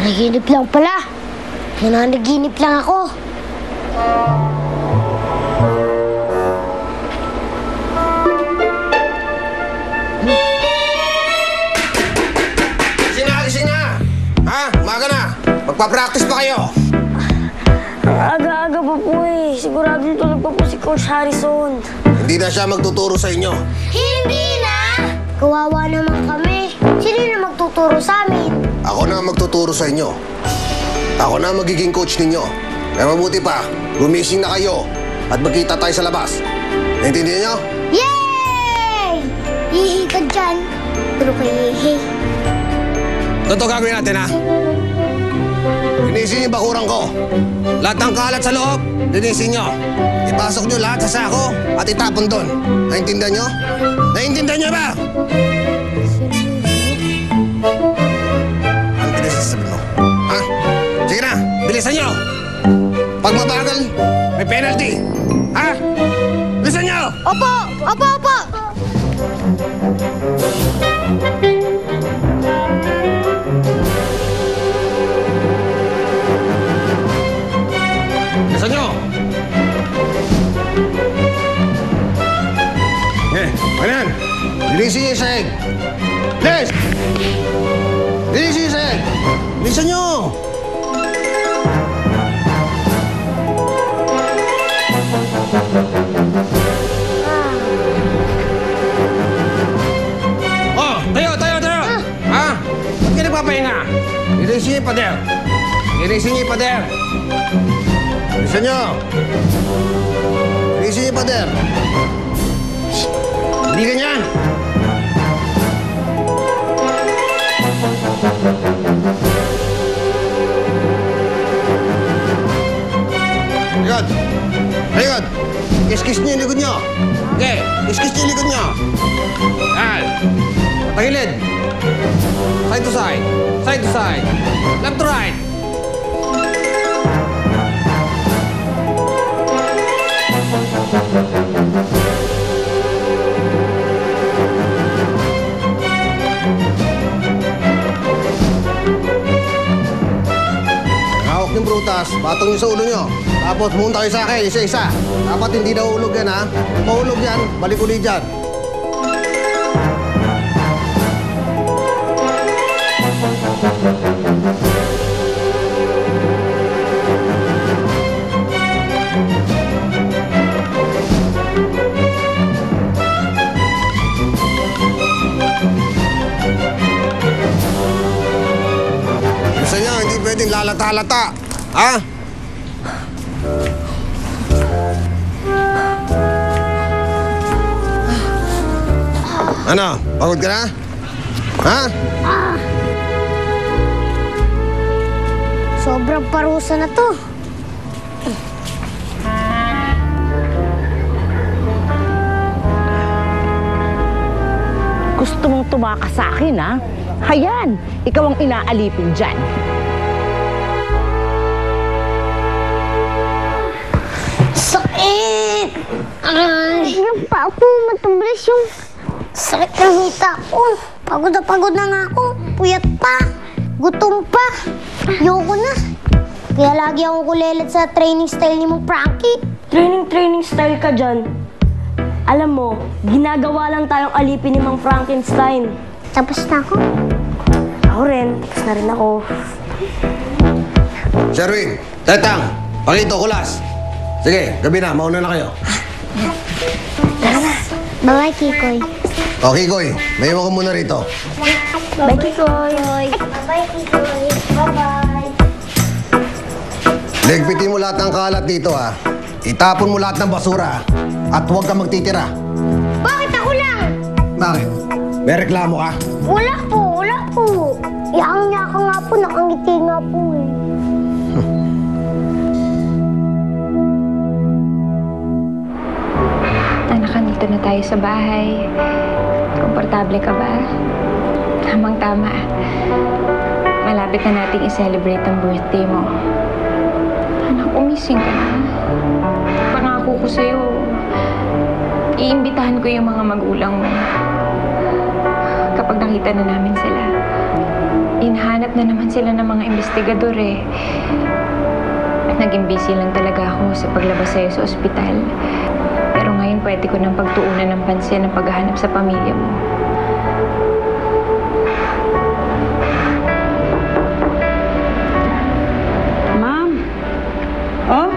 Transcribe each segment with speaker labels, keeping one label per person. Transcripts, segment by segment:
Speaker 1: Nanaginip lang pala. Nananaginip lang ako.
Speaker 2: Gising na! Ha? Umaga na! Magpa-practice pa kayo!
Speaker 1: Ang aga-aga pa po eh. Sigurado tulog pa po si Coach Harrison.
Speaker 2: Hindi na siya magtuturo sa inyo.
Speaker 1: Hindi na! Kawawa naman kami. Sino na magtuturo sa amin?
Speaker 2: Ako na ang magtuturo sa inyo. Ako na ang magiging coach ninyo. Kaya mabuti pa, gumising na kayo at magkita tayo sa labas. Naintindihan niyo?
Speaker 1: Yay! Hihi ka dyan. Pero kay Hihi.
Speaker 2: Ito gagawin natin, ha? Linisin yung bakurang ko. Lahat ng kalat sa loob, linisin nyo. Ipasok nyo lahat sa sako at itapon doon. Naintindihan nyo? Naintindihan nyo ba? Ang bilis sa sabi mo. Ha? Sige na, bilisan nyo. Pag mabagal, may penalty. Ha? Bilisan nyo!
Speaker 1: Opo! Opo! Opo!
Speaker 2: Bilisan nyo! Ano yan? Linisin yung sahig. Bilis! Linisin yung sahig. Bilisan nyo! Oh! Tayo! Tayo! Tayo! Ha? Ba't ka nagpapahinga? Linisin yung pader. Linisin yung pader. Bilisan nyo! Linisin yung pader. Hindi ganyan! Likod! Likod! Kiss-kiss niyo yung likod niyo! Okay, kiss-kiss niyo yung likod niyo! Yan! Patagilid! Side to side! Side to side! Left to right! Hawak yung prutas, patong yung sa ulo nyo. Tapos pumunta kayo sa akin, isa-isa. Dapat hindi na uhulog yan, ha? Mahulog yan, balik ulit dyan. Gusto nyo, hindi pwedeng lalata-lata. Ha? Ano? Pagod ka na? Ha?
Speaker 1: Sobrang parusa na to.
Speaker 3: Gusto mong tumakas sa akin, ha? Hayan, ikaw ang inaalipin dyan.
Speaker 1: Sakit! Ay! Yung pa ako, matubilis yung sakit ng hita ko. Pagod na nga ako. Puyat pa. Gutom pa. Ayoko na. Kaya lagi akong kulelat sa training style ni mong Frankie.
Speaker 4: Training style ka dyan. Alam mo, ginagawa lang tayong alipin ni Mang Frankenstein.
Speaker 1: Tapos na ako.
Speaker 4: Ako rin, tapos na rin ako.
Speaker 2: Sherwin, Tetang, Pakito, Kulas. Sige, gabi na, mauna na kayo.
Speaker 1: Bye-bye, Kikoy.
Speaker 2: O, Kikoy, may iwan ko muna rito.
Speaker 4: Bye, Kikoy.
Speaker 1: Bye-bye, Kikoy. Bye-bye.
Speaker 2: Ligpitin mo lahat ng kalat dito, ha. Itapon mo lahat ng basura, at huwag kang magtitira.
Speaker 1: Bakit ako lang?
Speaker 2: Bakit? May reklamo ka?
Speaker 1: Wala po. Iang-yaka nga po, nakangiti nga po eh.
Speaker 5: Anak, nandito na tayo sa bahay. Komportable ka ba? Tamang-tama. Malapit na nating i-celebrate ang birthday mo. Anak, umising ka na. Pangako ko sa'yo, iimbitahan ko yung mga magulang mo kapag nakita na namin sila. Hinahanap na naman sila ng mga investigador eh. Naging busy lang talaga ako sa paglabas sa'yo sa ospital. Pero ngayon pwede ko nang pagtuunan ng pansin ang paghahanap sa pamilya mo.
Speaker 6: Ma'am! Oh?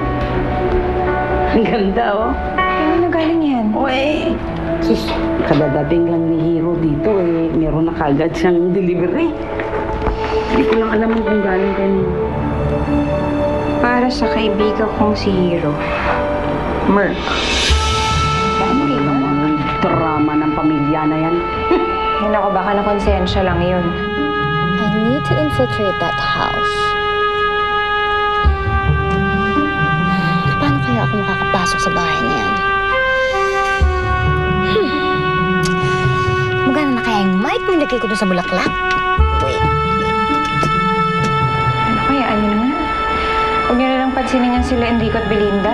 Speaker 6: Ang ganda, oh.
Speaker 5: Ano galing yan?
Speaker 6: Uy! Sus, kadadating lang ni Hero dito, eh. Meron na kagad siyang delivery. Hindi ko lang alam kung galing kanina.
Speaker 5: Para sa kaibigan kong si Hero.
Speaker 6: Merk. Paano naman ang drama ng pamilya na yan?
Speaker 5: Ay naku, baka na konsensya lang yun.
Speaker 1: I need to infiltrate that house. Paano kaya ako makakapasok sa bahay na yan? Magana na kaya yung mic na nilagay ko doon sa bulaklak? Wait.
Speaker 5: Ano kaya, ano na? Huwag niyo na lang pansinin yan sila Enrico at Belinda.